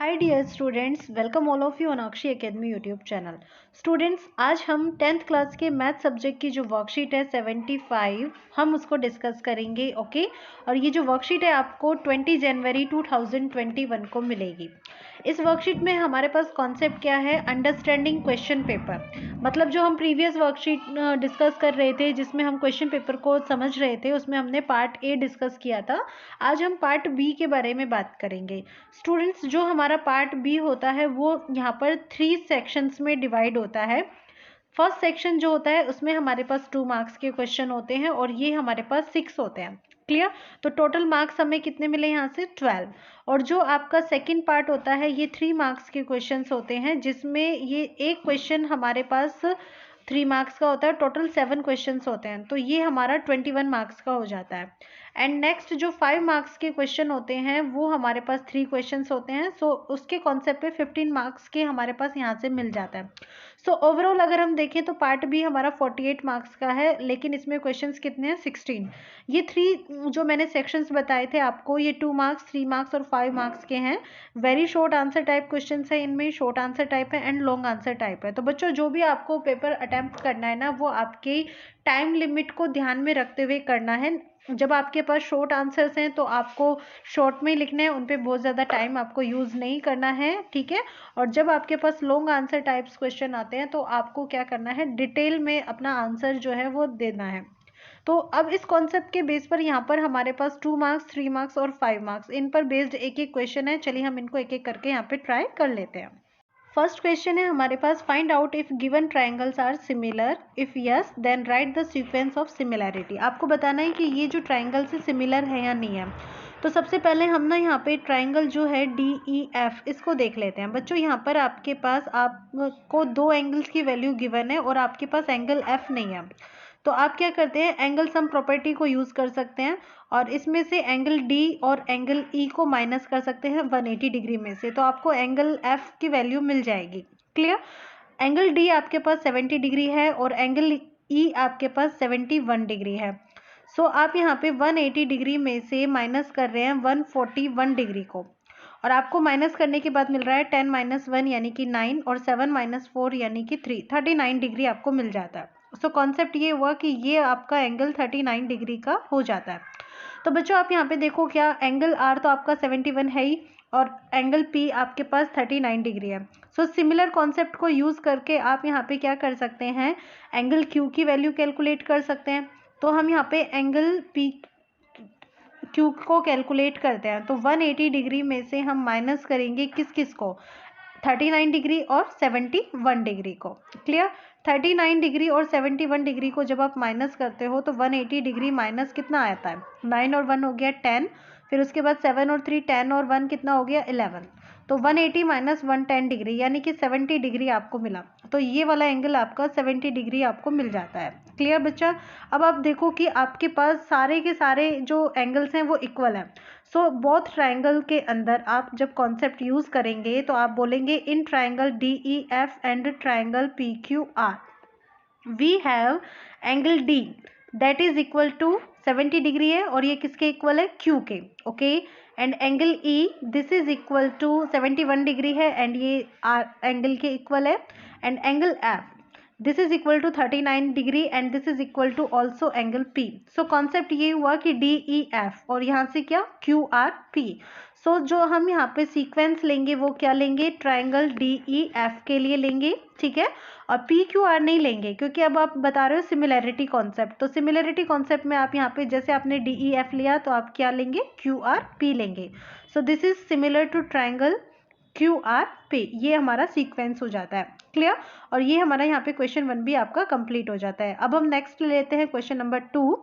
Hi dear students, welcome all of you on Akshi academy YouTube channel. Students, आज हम 10th class के math subject की जो worksheet है 75 हम उसको डिस्कस करेंगे। ओके और ये जो वर्कशीट है आपको 20 जनवरी 2021 को मिलेगी। इस वर्कशीट में हमारे पास कॉन्सेप्ट क्या है, अंडरस्टैंडिंग क्वेश्चन पेपर। मतलब जो हम प्रीवियस वर्कशीट डिस्कस कर रहे थे जिसमें हम क्वेश्चन पेपर को समझ रहे थे, उसमें हमने पार्ट ए डिस्कस किया था। आज हम पार्ट बी के बारे में बात करेंगे। स्टूडेंट्स, जो हमारा पार्ट बी होता है वो यहाँ पर 3 सेक्शंस में डिवाइड होता है। फर्स्ट सेक्शन जो होता है उसमें हमारे पास 2 मार्क्स के क्वेश्चन होते हैं और ये हमारे पास 6 होते हैं। क्लियर? तो टोटल मार्क्स हमें कितने मिले यहाँ से 12। और जो आपका सेकंड पार्ट होता है ये 3 मार्क्स के क्वेश्चंस होते हैं, जिसमें ये एक क्वेश्चन हमारे पास 3 मार्क्स का होता है। टोटल 7 क्वेश्चंस होते हैं, तो ये हमारा 21 मार्क्स का हो जाता है। एंड नेक्स्ट जो 5 मार्क्स के क्वेश्चन होते हैं वो हमारे पास 3 क्वेश्चंस होते हैं। सो उसके कॉन्सेप्ट पे 15 मार्क्स के हमारे पास यहाँ से मिल जाता है। सो ओवरऑल अगर हम देखें तो पार्ट बी हमारा 48 मार्क्स का है, लेकिन इसमें क्वेश्चंस कितने हैं 16। ये 3 जो मैंने सेक्शंस बताए थे आपको, ये 2 मार्क्स, 3 मार्क्स और 5 मार्क्स के हैं। Very short answer type question है, इनमें शॉर्ट आंसर टाइप है एंड लॉन्ग आंसर टाइप है। तो बच्चों, जो भी आपको पेपर अटेम्प्ट करना है ना, वो आपके टाइम लिमिट को ध्यान में रखते हुए करना है। जब आपके पास शॉर्ट आंसर्स हैं तो आपको शॉर्ट में लिखना है, उन पे बहुत ज़्यादा टाइम आपको यूज़ नहीं करना है, ठीक है। और जब आपके पास लॉन्ग आंसर टाइप्स क्वेश्चन आते हैं तो आपको क्या करना है, डिटेल में अपना आंसर जो है वो देना है। तो अब इस कॉन्सेप्ट के बेस पर यहाँ पर हमारे पास 2 मार्क्स, 3 मार्क्स और 5 मार्क्स, इन पर बेस्ड एक एक क्वेश्चन है। चलिए हम इनको एक एक करके यहाँ पे ट्राई कर लेते हैं। फर्स्ट क्वेश्चन है हमारे पास, find out if given triangles are similar, if yes then write the sequence of similarity. आपको बताना है कि ये जो ट्राइंगल से सिमिलर है या नहीं है। तो सबसे पहले हम ना यहाँ पे ट्राइंगल जो है DEF इसको देख लेते हैं। बच्चों, यहाँ पर आपके पास आपको 2 एंगल्स की वैल्यू गिवन है और आपके पास एंगल F नहीं है। तो आप क्या करते हैं, एंगल सम प्रॉपर्टी को यूज़ कर सकते हैं और इसमें से एंगल D और एंगल E को माइनस कर सकते हैं 180 डिग्री में से, तो आपको एंगल F की वैल्यू मिल जाएगी। क्लियर? एंगल D आपके पास 70 डिग्री है और एंगल E आपके पास 71 डिग्री है। सो आप यहाँ पे 180 डिग्री में से माइनस कर रहे हैं 141 डिग्री को, और आपको माइनस करने के बाद मिल रहा है 10 - 1 यानी कि 9 और 7 - 4 यानी कि 3, 39 डिग्री आपको मिल जाता है। सो कॉन्सेप्ट ये हुआ कि ये आपका एंगल 39 डिग्री का हो जाता है। तो बच्चों, आप यहाँ पे देखो, क्या एंगल R तो आपका 71 है ही और एंगल P आपके पास 39 डिग्री है। सो सिमिलर कॉन्सेप्ट को यूज़ करके आप यहाँ पे क्या कर सकते हैं, एंगल Q की वैल्यू कैलकुलेट कर सकते हैं। तो हम यहाँ पे एंगल Q को कैलकुलेट करते हैं। तो 180 डिग्री में से हम माइनस करेंगे किस किस को, 39 डिग्री और 71 डिग्री को। क्लियर? 39 डिग्री और 71 डिग्री को जब आप माइनस करते हो तो 180 डिग्री माइनस कितना आता है, 9 और 1 हो गया 10, फिर उसके बाद 7 और 3 10 और 1 कितना हो गया 11। तो 180 - 110 डिग्री यानी कि 70 डिग्री आपको मिला। तो ये वाला एंगल आपका 70 डिग्री आपको मिल जाता है। क्लियर बच्चा? अब आप देखो कि आपके पास सारे के सारे जो एंगल्स हैं वो इक्वल हैं। सो बोथ ट्राइंगल के अंदर आप जब कॉन्सेप्ट यूज़ करेंगे तो आप बोलेंगे in triangle DEF and triangle PQR we have angle D that is equal to 70 degree है और ये किसके इक्वल है, Q के। Okay, and angle E this is equal to 71 degree है एंड ये एंगल के इक्वल है। And angle F this is equal to 39 degree and this is equal to also angle P। So concept ये हुआ कि DEF और यहाँ से क्या QRP। सो जो हम यहाँ पे सीक्वेंस लेंगे वो क्या लेंगे, ट्राइंगल DEF के लिए लेंगे, ठीक है। और PQR नहीं लेंगे क्योंकि अब आप बता रहे हो सिमिलैरिटी कॉन्सेप्ट। तो सिमिलैरिटी कॉन्सेप्ट में आप यहाँ पे जैसे आपने DEF लिया तो आप क्या लेंगे, QRP लेंगे। So this is similar to triangle QRP। ये हमारा सीक्वेंस हो जाता है। क्लियर? और ये हमारा यहाँ पे क्वेश्चन 1 भी आपका कंप्लीट हो जाता है। अब हम नेक्स्ट लेते हैं question number 2,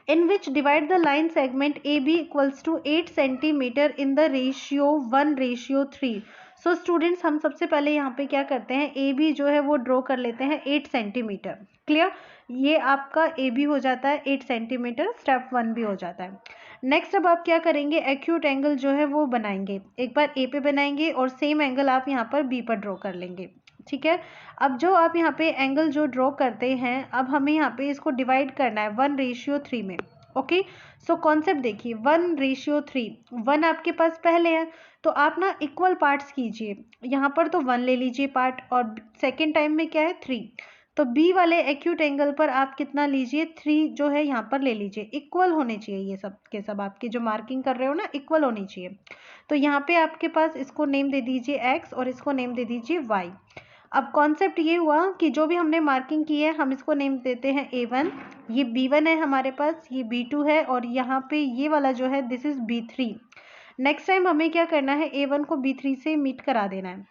in which divide the line segment AB equals to 8 centimetre in the ratio 1:3। So students, हम सबसे पहले यहाँ पे क्या करते हैं, AB जो है वो ड्रॉ कर लेते हैं 8 सेंटीमीटर। क्लियर? ये आपका AB हो जाता है 8 सेंटीमीटर, स्टेप 1 भी हो जाता है। नेक्स्ट अब आप क्या करेंगे, एक्यूट एंगल जो है वो बनाएंगे। एक बार A पे बनाएंगे और सेम एंगल आप यहाँ पर B पर ड्रॉ कर लेंगे, ठीक है। अब जो आप यहाँ पे एंगल जो ड्रॉ करते हैं, अब हमें यहाँ पे इसको डिवाइड करना है 1:3 में। ओके, सो कॉन्सेप्ट देखिए 1:3, 1 आपके पास पहले है तो आप ना इक्वल पार्ट्स कीजिए, यहाँ पर तो 1 ले लीजिए पार्ट और सेकेंड टाइम में क्या है 3, तो बी वाले एक्यूट एंगल पर आप कितना लीजिए 3 जो है यहाँ पर ले लीजिए, इक्वल होने चाहिए ये सब के सब, आपके जो मार्किंग कर रहे हो ना इक्वल होनी चाहिए। तो यहाँ पे आपके पास इसको नेम दे दीजिए x और इसको नेम दे दीजिए y। अब कॉन्सेप्ट ये हुआ कि जो भी हमने मार्किंग की है हम इसको नेम देते हैं A1, ये B1 है हमारे पास, ये B2 है और यहाँ पे ये वाला जो है this is B3। Next time हमें क्या करना है A1 को B3 से मीट करा देना है।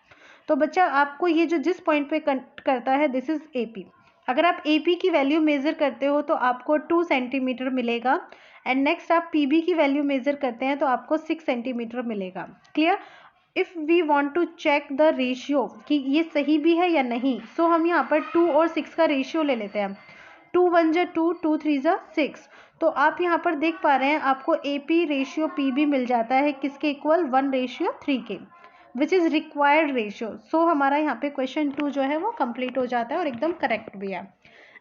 तो बच्चा आपको ये जो जिस पॉइंट पे करता है दिस इज AP। अगर आप AP की वैल्यू मेजर करते हो तो आपको 2 सेंटीमीटर मिलेगा एंड नेक्स्ट आप PB की वैल्यू मेजर करते हैं तो आपको 6 सेंटीमीटर मिलेगा। Clear? If we want to check the ratio कि ये सही भी है या नहीं, सो हम यहाँ पर 2 और 6 का रेशियो ले लेते हैं। 2 1 जा 2, 2 3 जा 6। तो आप यहाँ पर देख पा रहे हैं आपको AP रेशियो PB मिल जाता है किसके इक्वल 1:3 के, विच इज़ रिक्वायर्ड रेशियो। सो हमारा यहाँ पे क्वेश्चन 2 जो है वो कंप्लीट हो जाता है और एकदम करेक्ट भी है।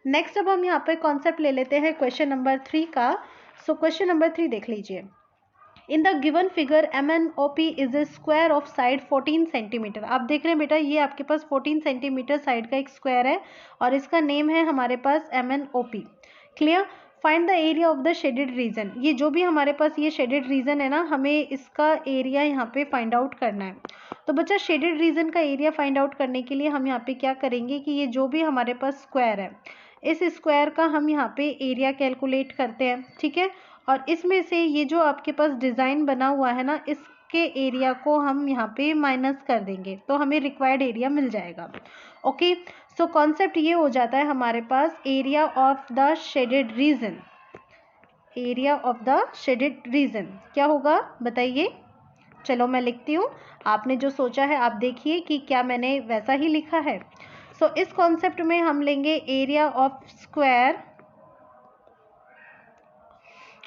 नेक्स्ट अब हम यहाँ पे कॉन्सेप्ट ले लेते हैं क्वेश्चन नंबर 3 का। सो क्वेश्चन नंबर 3 देख लीजिए। In the given figure MNOP is a square of side 14 centimetre. आप देख रहे हैं बेटा ये आपके पास 14 सेंटीमीटर साइड का एक स्क्वायर है और इसका नेम है हमारे पास MNOP। Clear? Find the area of the shaded reason. ये जो भी हमारे पास ये शेडेड रीजन है ना, हमें इसका एरिया यहाँ पे फाइंड आउट करना है। तो बच्चा शेडेड रीजन का एरिया फाइंड आउट करने के लिए हम यहाँ पे क्या करेंगे कि ये जो भी हमारे पास स्क्वायर है इस स्क्वायर का हम यहाँ पे एरिया कैलकुलेट करते हैं। ठीक है, और इसमें से ये जो आपके पास डिज़ाइन बना हुआ है ना इसके एरिया को हम यहाँ पे माइनस कर देंगे तो हमें रिक्वायर्ड एरिया मिल जाएगा। ओके, सो कॉन्सेप्ट ये हो जाता है हमारे पास area of the shaded region. Area of the shaded region क्या होगा बताइए? चलो मैं लिखती हूँ, आपने जो सोचा है आप देखिए कि क्या मैंने वैसा ही लिखा है। सो इस कॉन्सेप्ट में हम लेंगे एरिया ऑफ स्क्वायर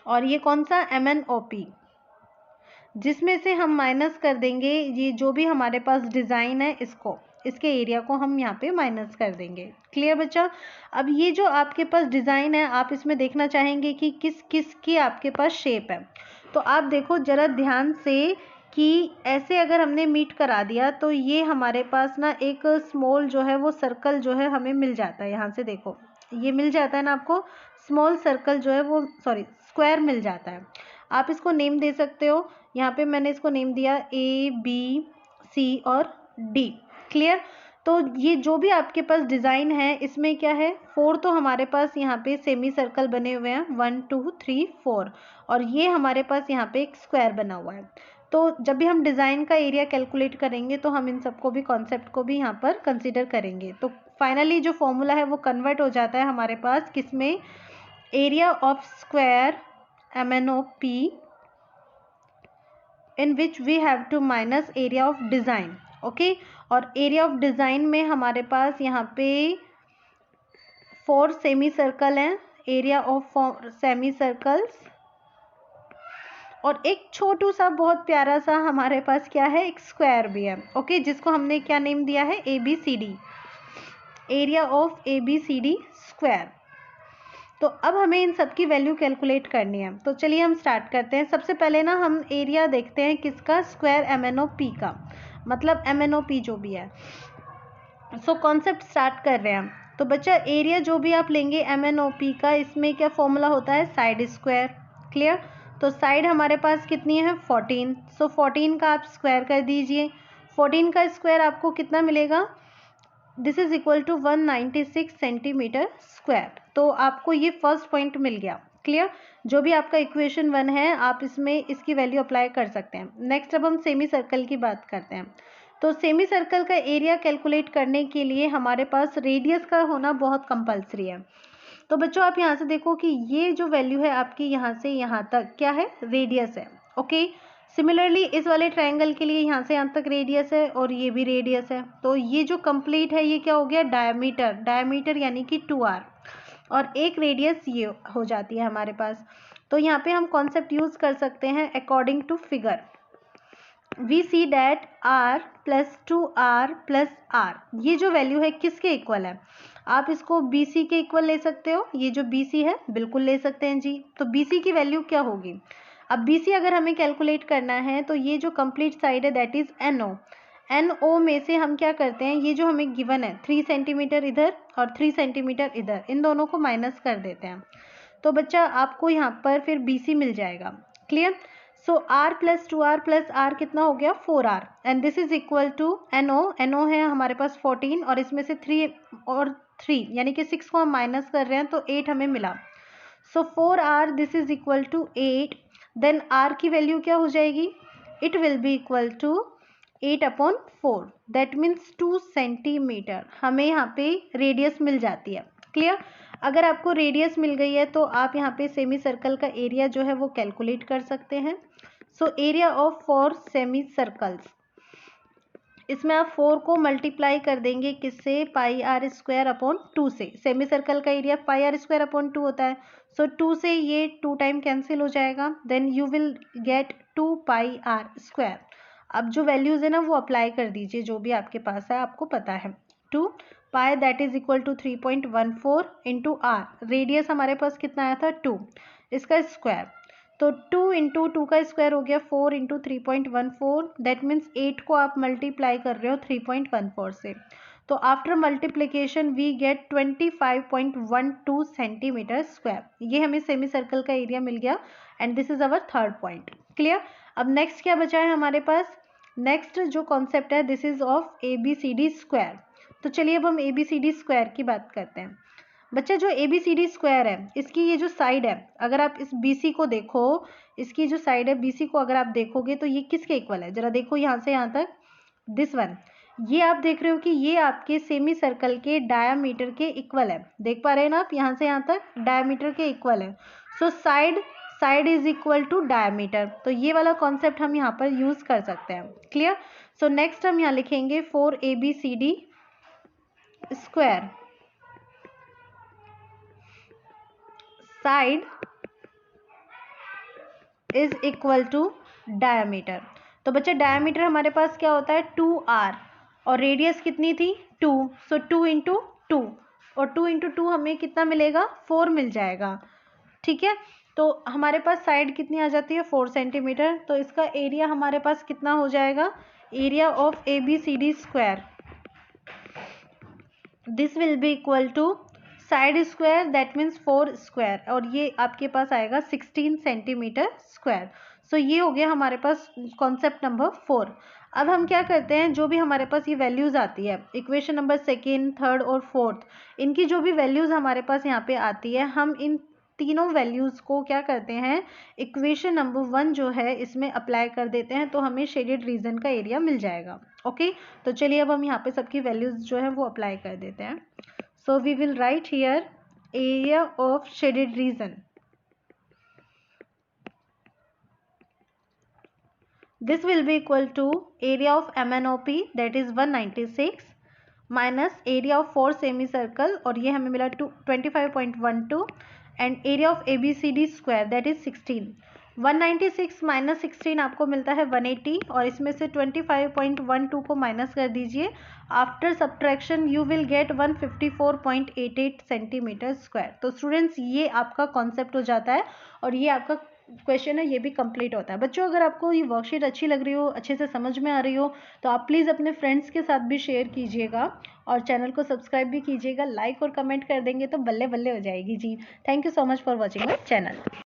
और ये कौन सा MNOP, जिसमें से हम माइनस कर देंगे ये जो भी हमारे पास डिज़ाइन है इसको, इसके एरिया को हम यहाँ पे माइनस कर देंगे। क्लियर बच्चा? अब ये जो आपके पास डिज़ाइन है आप इसमें देखना चाहेंगे कि किस किस की आपके पास शेप है। तो आप देखो ज़रा ध्यान से कि ऐसे अगर हमने मीट करा दिया तो ये हमारे पास ना एक स्मॉल जो है वो सर्कल जो है हमें मिल जाता है। यहाँ से देखो ये मिल जाता है ना आपको, स्मॉल सर्कल जो है वो सॉरी स्क्वायर मिल जाता है। आप इसको नेम दे सकते हो, यहाँ पे मैंने इसको नेम दिया ABC और D। क्लियर? तो ये जो भी आपके पास डिज़ाइन है इसमें क्या है 4 तो हमारे पास यहाँ पे सेमी सर्कल बने हुए हैं 1 2 3 4 और ये हमारे पास यहाँ पे एक स्क्वायर बना हुआ है। तो जब भी हम डिज़ाइन का एरिया कैलकुलेट करेंगे तो हम इन सबको भी कॉन्सेप्ट को भी यहाँ पर कंसिडर करेंगे। तो फाइनली जो फॉर्मूला है वो कन्वर्ट हो जाता है हमारे पास किसमें, area of square MNOP in which we have to minus area of design। Okay, और एरिया ऑफ डिज़ाइन में हमारे पास यहाँ पे 4 सेमी सर्कल हैं, एरिया ऑफ सेमी सर्कल्स और एक छोटू सा बहुत प्यारा सा हमारे पास क्या है एक स्क्वायर भी है। ओके, जिसको हमने क्या नेम दिया है ABCD, area of ABCD square. तो अब हमें इन सब की वैल्यू कैलकुलेट करनी है। तो चलिए हम स्टार्ट करते हैं। सबसे पहले ना हम एरिया देखते हैं किसका, स्क्वायर MNOP का, मतलब MNOP जो भी है। सो कॉन्सेप्ट स्टार्ट कर रहे हैं। तो बच्चा एरिया जो भी आप लेंगे MNOP का, इसमें क्या फॉर्मूला होता है साइड स्क्वायर। क्लियर? तो साइड हमारे पास कितनी है 14, सो 14 का आप स्क्वायर कर दीजिए। 14 का स्क्वायर आपको कितना मिलेगा, this is equal to 196 centimetre square. तो आपको ये फर्स्ट पॉइंट मिल गया। क्लियर? जो भी आपका इक्वेशन 1 है आप इसमें इसकी वैल्यू अप्लाई कर सकते हैं। नेक्स्ट अब हम सेमी सर्कल की बात करते हैं। तो सेमी सर्कल का एरिया कैलकुलेट करने के लिए हमारे पास रेडियस का होना बहुत कंपलसरी है। तो बच्चों आप यहाँ से देखो कि ये जो वैल्यू है आपकी यहाँ से यहाँ तक क्या है, रेडियस है। ओके, सिमिलरली इस वाले ट्रायंगल के लिए यहाँ से यहाँ तक रेडियस है और ये भी रेडियस है। तो ये जो कंप्लीट है ये क्या हो गया, डायमीटर। डायमीटर यानी कि 2r और एक रेडियस ये हो जाती है हमारे पास। तो यहाँ पे हम कॉन्सेप्ट यूज कर सकते हैं according to figure. We see that r + 2r + r, ये जो वैल्यू है किसके इक्वल है, आप इसको BC के इक्वल ले सकते हो, ये जो BC है बिल्कुल ले सकते हैं जी। तो BC की वैल्यू क्या होगी? अब BC अगर हमें कैलकुलेट करना है तो ये जो कंप्लीट साइड है दैट इज NO में से हम क्या करते हैं, ये जो हमें गिवन है 3 सेंटीमीटर इधर और 3 सेंटीमीटर इधर, इन दोनों को माइनस कर देते हैं। तो बच्चा आपको यहाँ पर फिर BC मिल जाएगा। Clear? So R plus 2R plus R कितना हो गया? 4R, and this is equal to NO है हमारे पास 14 और इसमें से 3 और 3 यानी कि 6 को हम माइनस कर रहे हैं तो 8 हमें मिला। So 4R this is equal to 8, then R की वैल्यू क्या हो जाएगी? It will be equal to 8/4, that means 2 centimetre हमें यहाँ पे रेडियस मिल जाती है। क्लियर? अगर आपको रेडियस मिल गई है तो आप यहाँ पे सेमी सर्कल का एरिया जो है वो कैलकुलेट कर सकते हैं। So area of 4 semi circles, इसमें आप 4 को मल्टीप्लाई कर देंगे किससे? πr²/2 से। सेमी सर्कल का एरिया πr²/2 होता है। सो 2 से ये 2 टाइम कैंसिल हो जाएगा, then you will get 2πr²। अब जो वैल्यूज है ना वो अप्लाई कर दीजिए, जो भी आपके पास है आपको पता है। 2 pi that is equal to 3.14 into R, radius हमारे पास कितना आया था? 2, इसका स्क्वायर, तो 2 इंटू 2 का स्क्वायर हो गया 4 इंटू 3.14, दैट मीन्स 8 को आप मल्टीप्लाई कर रहे हो 3.14 से। तो after multiplication we get 25.12 centimetre square. ये हमें सेमी सर्कल का एरिया मिल गया and this is our third point. Clear? अब नेक्स्ट क्या बचा है हमारे पास? नेक्स्ट जो कॉन्सेप्ट है this is of ABCD square. तो चलिए अब हम ABCD स्क्वायर की बात करते हैं। बच्चा जो ABCD स्क्वायर है इसकी ये जो साइड है, अगर आप इस BC को देखो, इसकी जो साइड है BC को अगर आप देखोगे तो ये किसके इक्वल है? जरा देखो यहाँ से यहाँ तक, दिस वन। ये आप देख रहे हो कि ये आपके सेमी सर्कल के डायामीटर के इक्वल है। देख पा रहे हैं ना आप? यहाँ से यहाँ तक डायामीटर के इक्वल है। So side is equal to diameter. तो ये वाला कॉन्सेप्ट हम यहाँ पर यूज कर सकते हैं। क्लियर? सो नेक्स्ट हम यहाँ लिखेंगे 4ABCD square, side is equal to diameter. तो बच्चे डायामीटर हमारे पास क्या होता है? 2R, और रेडियस कितनी थी? 2, सो 2 इंटू 2, और 2 इंटू 2 हमें कितना मिलेगा? 4 मिल जाएगा। ठीक है, तो हमारे पास साइड कितनी आ जाती है? 4 सेंटीमीटर। तो इसका एरिया हमारे पास कितना हो जाएगा? Area of ABCD square, this will be equal to side square that means 4 square, और ये आपके पास आएगा 16 सेंटीमीटर स्क्वायर। सो ये हो गया हमारे पास कॉन्सेप्ट नंबर 4। अब हम क्या करते हैं, जो भी हमारे पास ये वैल्यूज आती है इक्वेशन नंबर 2nd, 3rd और 4th, इनकी जो भी वैल्यूज हमारे पास यहाँ पे आती है, हम इन तीनों वैल्यूज को क्या करते हैं, इक्वेशन नंबर 1 जो है इसमें अप्लाई कर देते हैं, तो हमें शेडेड रीजन का एरिया मिल जाएगा। ओके, तो चलिए अब हम यहाँ पे सबकी वैल्यूज जो है वो अप्लाई कर देते हैं। So we will write here area of shaded region. This will be equal to area of MNOP that is 196 minus area of 4 semicircle, और ये हमें मिला 25.12, and area of ABCD square that is 16. 196 minus 16 आपको मिलता है 180, और इसमें से 25.12 को माइनस कर दीजिए। After subtraction you will get 154.88 centimetre square. तो स्टूडेंट्स ये आपका कॉन्सेप्ट हो जाता है और ये आपका क्वेश्चन है, ये भी कंप्लीट होता है। बच्चों अगर आपको ये वर्कशीट अच्छी लग रही हो, अच्छे से समझ में आ रही हो, तो आप प्लीज़ अपने फ्रेंड्स के साथ भी शेयर कीजिएगा और चैनल को सब्सक्राइब भी कीजिएगा। लाइक और कमेंट कर देंगे तो बल्ले बल्ले हो जाएगी जी। Thank you so much for watching my channel.